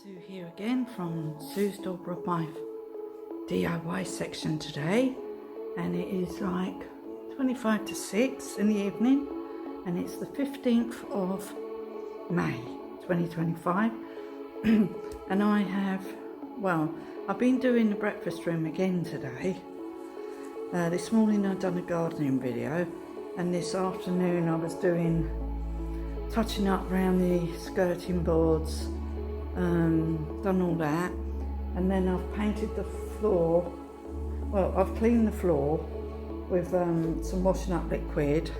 Sue here again from Sue's Dolbrodmaeth DIY section today, and it is like 25 to 6 in the evening, and it's the 15th of May 2025. And I have, I've been doing the breakfast room again today. This morning I've done a gardening video, and this afternoon I was touching up around the skirting boards, done all that, and then I've painted the floor. Well, I've cleaned the floor with some washing up liquid,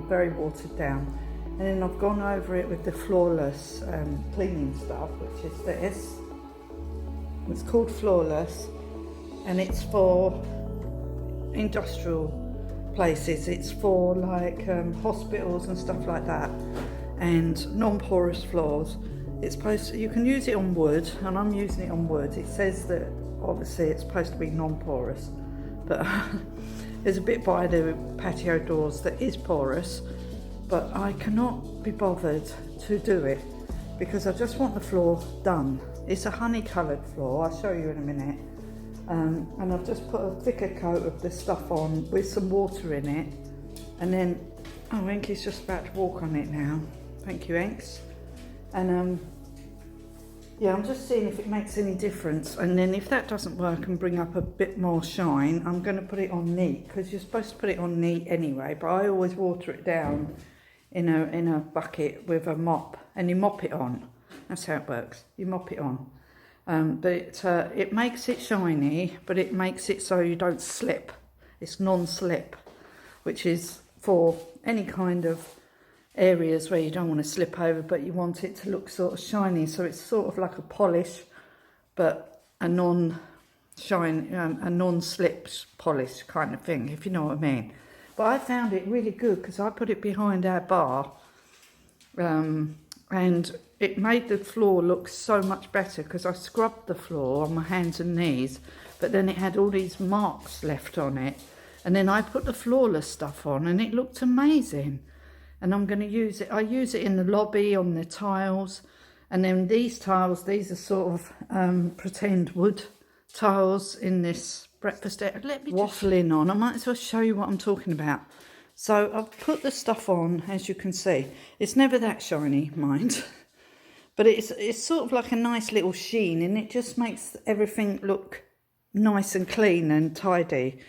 very watered down, and then I've gone over it with the Flawless cleaning stuff, which is this. It's called Flawless, and it's for industrial places. It's for like hospitals and stuff like that, and non-porous floors. It's supposed to, you can use it on wood, and I'm using it on wood. It says that obviously it's supposed to be non-porous, but there's a bit by the patio doors that is porous, but I cannot be bothered to do it because I just want the floor done. It's a honey coloured floor, I'll show you in a minute, and I've just put a thicker coat of this stuff on with some water in it, and then Enki's just about to walk on it now. Thank you, Enks. And yeah, I'm just seeing if it makes any difference, and then if that doesn't work and bring up a bit more shine, I'm going to put it on neat, because you're supposed to put it on neat anyway, but I always water it down in a bucket with a mop, and you mop it on. That's how it works, you mop it on. But it makes it shiny, but it makes it so you don't slip. It's non-slip, which is for any kind of areas where you don't want to slip over, but you want it to look sort of shiny. So it's sort of like a polish, but a non-shine, a non-slip polish kind of thing, if you know what I mean. But I found it really good because I put it behind our bar, and it made the floor look so much better because I scrubbed the floor on my hands and knees, but then it had all these marks left on it, and then I put the Flawless stuff on and it looked amazing. And I'm going to use it, I use it in the lobby on the tiles, and then these tiles, these are sort of pretend wood tiles in this breakfast area. Let me waffling on, I might as well show you what I'm talking about. So I've put the stuff on, as you can see. It's never that shiny, mind, but it's sort of like a nice little sheen, and it just makes everything look nice and clean and tidy,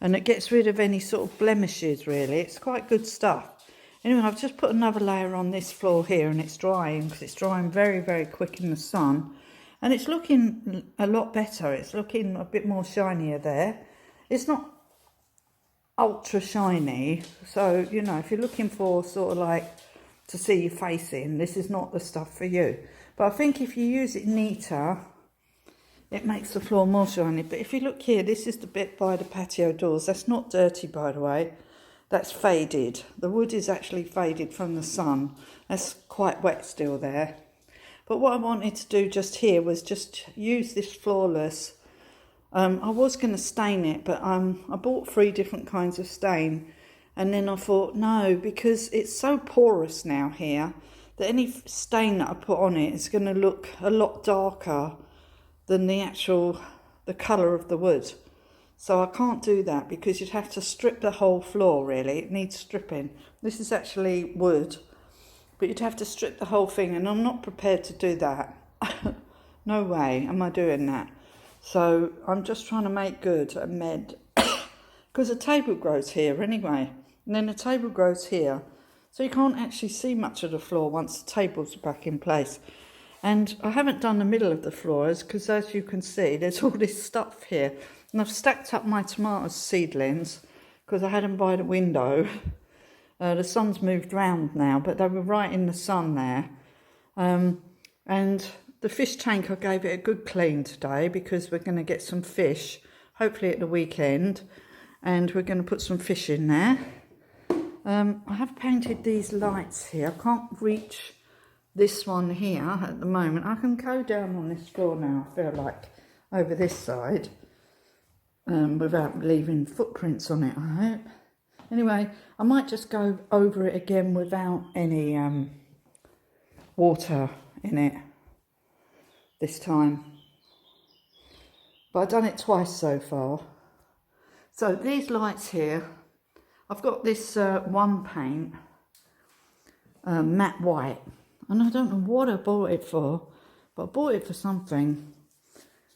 and it gets rid of any sort of blemishes, really. It's quite good stuff. Anyway, I've just put another layer on this floor here, and it's drying, because it's drying very, very quick in the sun. And it's looking a lot better. It's looking a bit more shinier there. It's not ultra shiny. So, you know, if you're looking for sort of like to see your face in, this is not the stuff for you. But I think if you use it neater, it makes the floor more shiny. But if you look here, this is the bit by the patio doors. That's not dirty, by the way. That's faded. The wood is actually faded from the sun. That's quite wet still there. But what I wanted to do just here was just use this Flawless. I was going to stain it, but I bought 3 different kinds of stain. And then I thought, no, because it's so porous now here, that any stain that I put on it is going to look a lot darker than the colour of the wood. So I can't do that, because you'd have to strip the whole floor, really. It needs stripping. This is actually wood, but you'd have to strip the whole thing, and I'm not prepared to do that. No way am I doing that. So I'm just trying to make good and mend, because a table grows here anyway, and then a table grows here, so you can't actually see much of the floor once the tables are back in place. And I haven't done the middle of the floors, because as you can see, there's all this stuff here. And I've stacked up my tomato seedlings because I had them by the window. The sun's moved round now, but they were right in the sun there. And the fish tank, I gave it a good clean today, because we're going to get some fish, hopefully at the weekend. And we're going to put some fish in there. I have painted these lights here. I can't reach this one here at the moment. I can go down on this floor now, I feel like, over this side. Without leaving footprints on it, I hope. Anyway, I might just go over it again without any water in it. this time. But I've done it twice so far. So these lights here, I've got this one paint, matte white. And I don't know what I bought it for, but I bought it for something.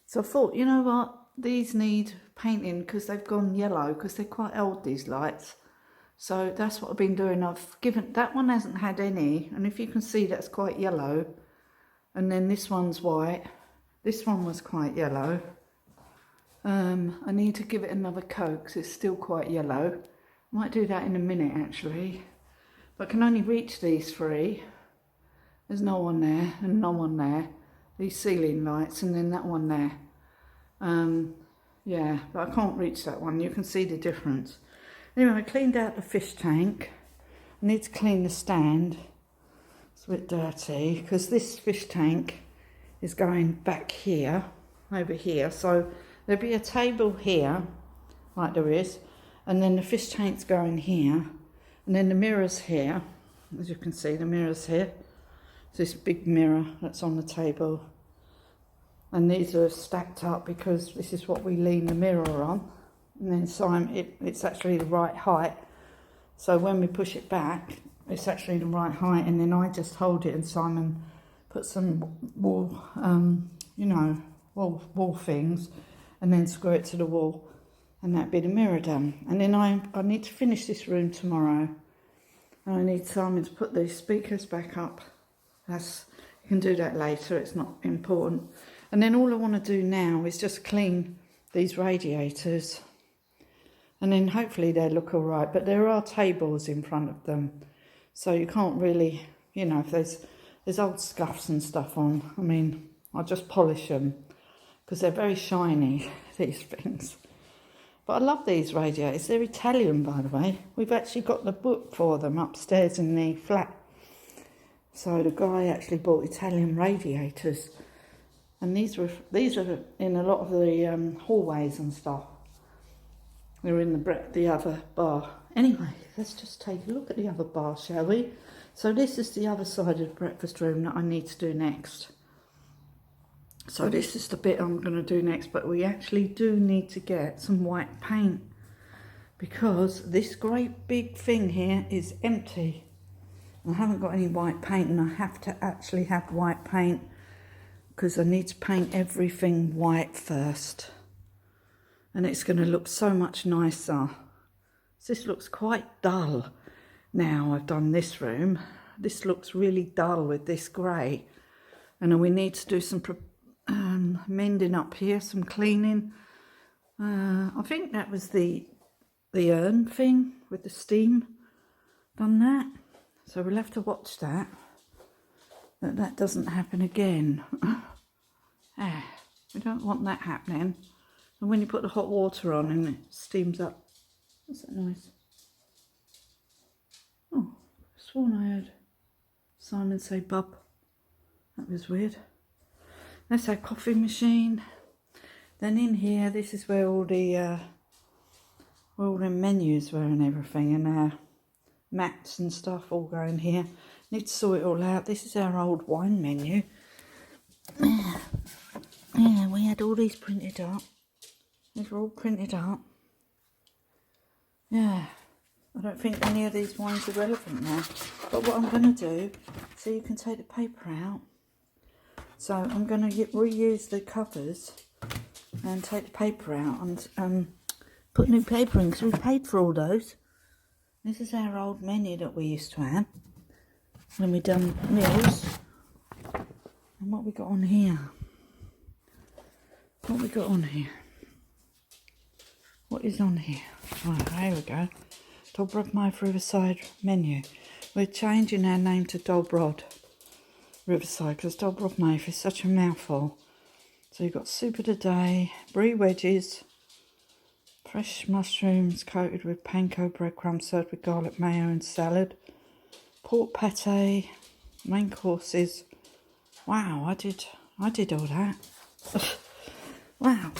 So I thought, you know what, these need painting because they've gone yellow, because they're quite old, these lights. So that's what I've been doing. I've given, that one hasn't had any, and if you can see, that's quite yellow. And then this one's white. This one was quite yellow. I need to give it another coat because it's still quite yellow. Might do that in a minute actually. But I can only reach these three. There's no one there and no one there. These ceiling lights, and then that one there. Yeah, but I can't reach that one. You can see the difference. Anyway, I cleaned out the fish tank. I need to clean the stand. It's a bit dirty because this fish tank is going back here, over here. So there'll be a table here, like there is, and then the fish tank's going here, and then the mirror's here. As you can see, the mirror's here. This big mirror that's on the table, and these are stacked up because this is what we lean the mirror on. And then Simon, it's actually the right height, so when we push it back it's actually the right height, and then I just hold it and Simon puts some wall, you know, wall things, and then screw it to the wall, and that'd be the mirror done. And then I need to finish this room tomorrow, and I need Simon to put these speakers back up. You can do that later, it's not important. And then all I want to do now is just clean these radiators, and then hopefully they look all right. But there are tables in front of them, so you can't really, you know, if there's old scuffs and stuff on, I mean, I'll just polish them because they're very shiny, these things. But I love these radiators. They're Italian, by the way. We've actually got the book for them upstairs in the flat. So the guy actually bought Italian radiators, and these are in a lot of the hallways and stuff. They're in the other bar. Anyway, let's just take a look at the other bar, shall we? So this is the other side of the breakfast room that I need to do next. So this is the bit I'm going to do next, but we actually do need to get some white paint because this great big thing here is empty. I haven't got any white paint, and I have to actually have white paint because I need to paint everything white first, and it's going to look so much nicer. This looks quite dull now I've done this room. This looks really dull with this grey, and we need to do some mending up here, some cleaning. I think that was the urn thing with the steam, done that. So we'll have to watch that doesn't happen again. We don't want that happening. And when you put the hot water on and it steams up, what's that noise? Oh, I sworn I heard Simon say bub. That was weird. That's our coffee machine. Then in here, this is where all the menus were and everything, and our mats and stuff all go in here. Need to sort it all out. This is our old wine menu. Yeah, we had all these printed up. These were all printed up. Yeah, I don't think any of these wines are relevant now. But what I'm going to do, so you can take the paper out. So I'm going to reuse the covers and take the paper out and put new paper in, because we paid for all those. This is our old menu that we used to have when we done meals. And what we got on here? What we got on here? What is on here? Right, here we go. Dolbrodmaeth riverside menu. We're changing our name to Dolbrod riverside because Dolbrodmaeth is such a mouthful. So you've got soup of the day, brie wedges, fresh mushrooms coated with panko breadcrumbs served with garlic mayo and salad, pork pate, main courses. Wow, I did all that. Wow.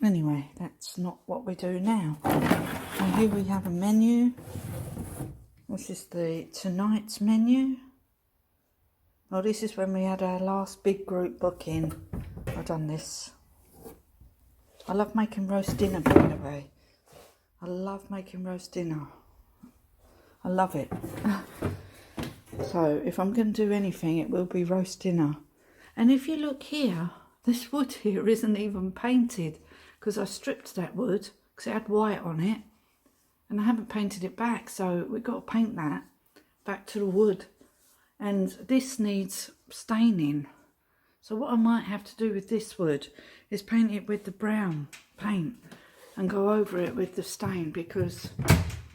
Anyway, that's not what we do now. And here we have a menu. This is the tonight's menu. Oh, this is when we had our last big group booking. I've done this. I love making roast dinner, by the way. I love making roast dinner. I love it. So if I'm going to do anything, it will be roast dinner. And if you look here, this wood here isn't even painted because I stripped that wood because it had white on it. And I haven't painted it back, so we've got to paint that back to the wood. And this needs staining. So what I might have to do with this wood is paint it with the brown paint and go over it with the stain, because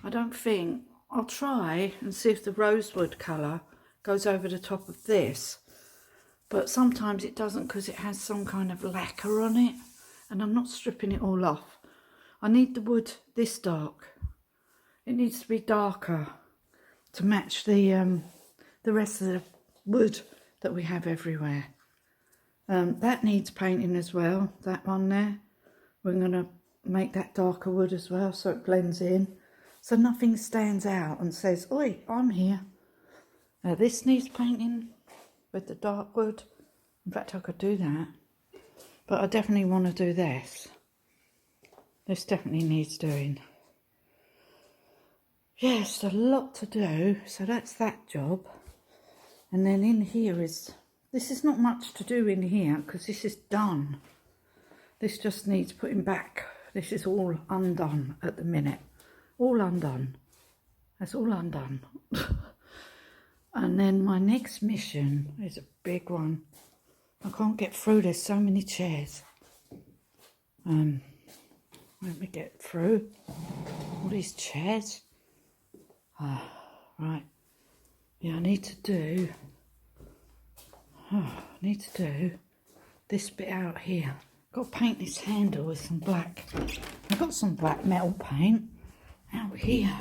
I don't think, I'll try and see if the rosewood colour goes over the top of this. But sometimes it doesn't because it has some kind of lacquer on it, and I'm not stripping it all off. I need the wood this dark. It needs to be darker to match the rest of the wood that we have everywhere. That needs painting as well, that one there. We're going to make that darker wood as well so it blends in. So nothing stands out and says, oi, I'm here. This needs painting with the dark wood. In fact, I could do that. But I definitely want to do this. This definitely needs doing. Yes, a lot to do. So that's that job. And then in here is... This is not much to do in here because this is done. This just needs putting back. This is all undone at the minute. All undone. That's all undone. And then my next mission is a big one. I can't get through. There's so many chairs. Let me get through all these chairs. Right. Yeah, I need to do this bit out here. Got to paint this handle with some black. I've got some black metal paint out here.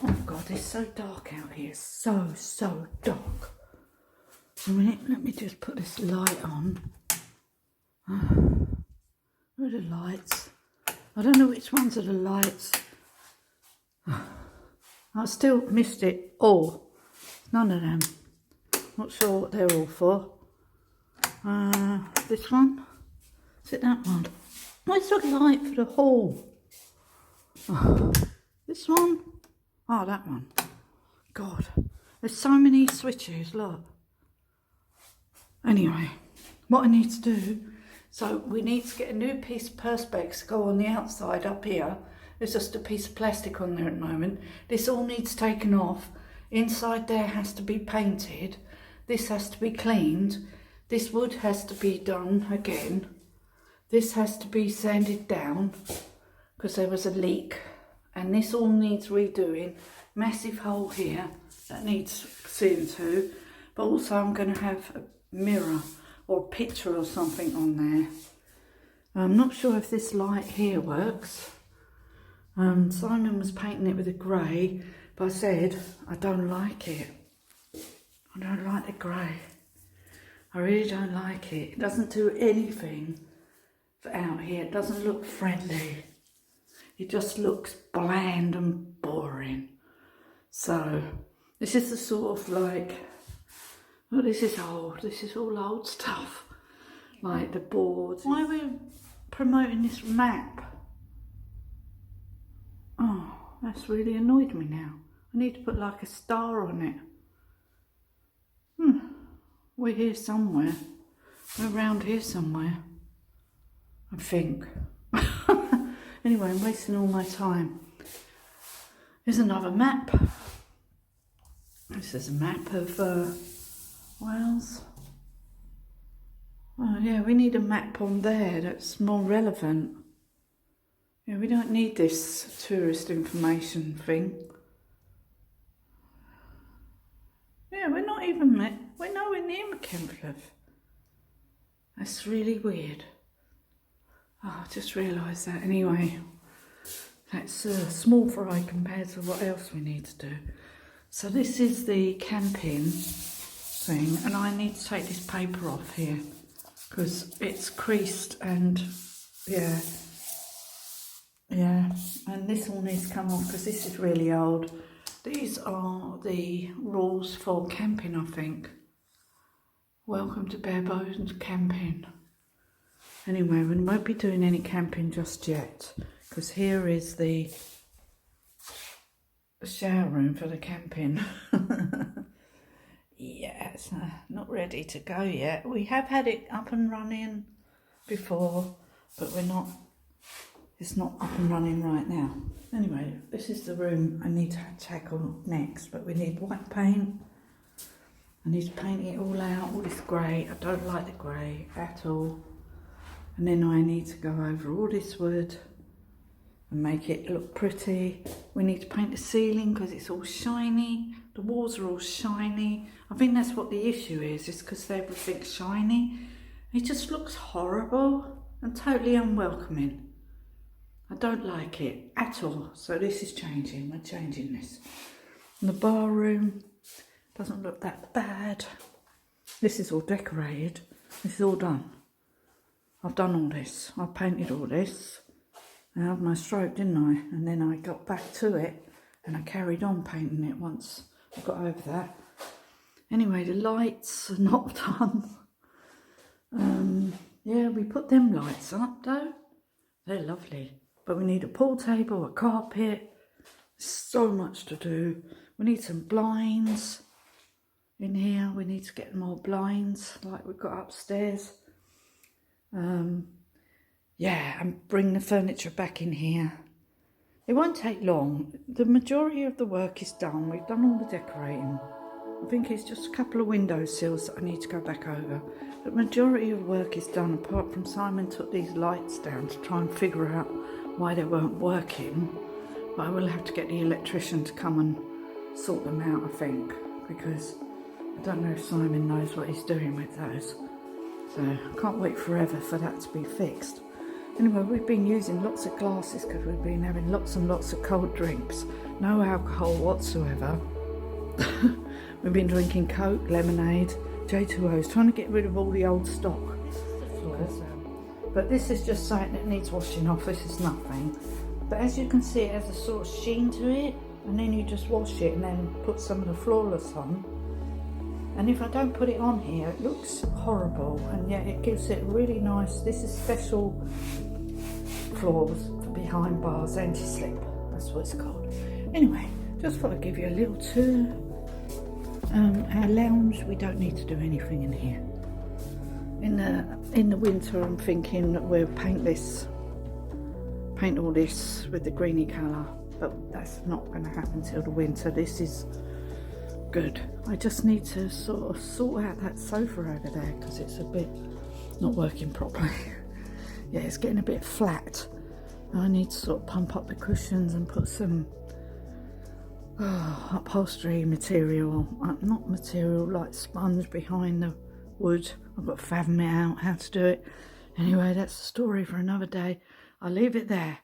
Oh God, it's so dark out here. So dark. A minute, let me just put this light on. Where are the lights? I don't know which ones are the lights. I still missed it all. None of them. Not sure what they're all for. This one? Is it that one? Where's the light for the hall? Oh, this one? Oh, that one. God, there's so many switches, look. Anyway, what I need to do, so we need to get a new piece of perspex to go on the outside up here. There's just a piece of plastic on there at the moment. This all needs taken off. Inside there has to be painted. This has to be cleaned. This wood has to be done again. This has to be sanded down because there was a leak. And this all needs redoing. Massive hole here that needs seeing to. But also I'm going to have a mirror or a picture or something on there. I'm not sure if this light here works. Simon was painting it with a grey, but I said I don't like it. I don't like the grey. I really don't like it. It doesn't do anything for out here. It doesn't look friendly. It just looks bland and boring. So this is the sort of like, oh, this is old. This is all old stuff. Like the boards. Why are we promoting this map? Oh, that's really annoyed me now. I need to put like a star on it. We're here somewhere. We're around here somewhere, I think. Anyway, I'm wasting all my time. Here's another map. This is a map of Wales. Oh yeah, we need a map on there that's more relevant. Yeah, we don't need this tourist information thing. Yeah, we're not even we're nowhere near McKenfluff. That's really weird. Oh, I just realised that. Anyway, that's a small fry compared to what else we need to do. So this is the camping thing, and I need to take this paper off here because it's creased and yeah, and this all needs to come off because this is really old. These are the rules for camping, I think. Welcome to Bare Bones Camping. Anyway, we won't be doing any camping just yet, because here is the shower room for the camping. Yeah, it's not ready to go yet. We have had it up and running before, but it's not up and running right now. Anyway, this is the room I need to tackle next, but we need white paint. I need to paint it all out, all this grey. I don't like the grey at all. And then I need to go over all this wood and make it look pretty. We need to paint the ceiling because it's all shiny. The walls are all shiny. I think that's what the issue is, it's because everything's shiny. It just looks horrible and totally unwelcoming. I don't like it at all. So this is changing, we're changing this. And the bar room doesn't look that bad. This is all decorated. This is all done. I've done all this. I painted all this. I had my stroke, didn't I? And then I got back to it and I carried on painting it once I got over that. Anyway, the lights are not done. Yeah, we put them lights up though. They're lovely. But we need a pool table, a carpet. So much to do. We need some blinds in here. We need to get more blinds like we've got upstairs. Yeah, and bring the furniture back in here. It won't take long. The majority of the work is done. We've done all the decorating. I think it's just a couple of window sills that I need to go back over. The majority of work is done, apart from Simon took these lights down to try and figure out why they weren't working. But I will have to get the electrician to come and sort them out, I think, because I don't know if Simon knows what he's doing with those. So I can't wait forever for that to be fixed. Anyway, we've been using lots of glasses because we've been having lots and lots of cold drinks. No alcohol whatsoever. We've been drinking Coke, lemonade, J2Os, trying to get rid of all the old stock. But this is just something that needs washing off. This is nothing. But as you can see, it has a sort of sheen to it. And then you just wash it and then put some of the flawless on. And if I don't put it on here, it looks horrible, and yet it gives it really nice. This is special floors for behind bars, anti-slip. That's what it's called. Anyway, just thought I'd give you a little tour. Our lounge, we don't need to do anything in here. In the winter, I'm thinking that we'll paint all this with the greeny colour, but that's not going to happen till the winter. This is good. I just need to sort out that sofa over there because it's a bit not working properly. Yeah, it's getting a bit flat. I need to sort of pump up the cushions and put some upholstery material, not material, like sponge behind the wood. I've got to fathom it out how to do it. Anyway, that's the story for another day. I'll leave it there.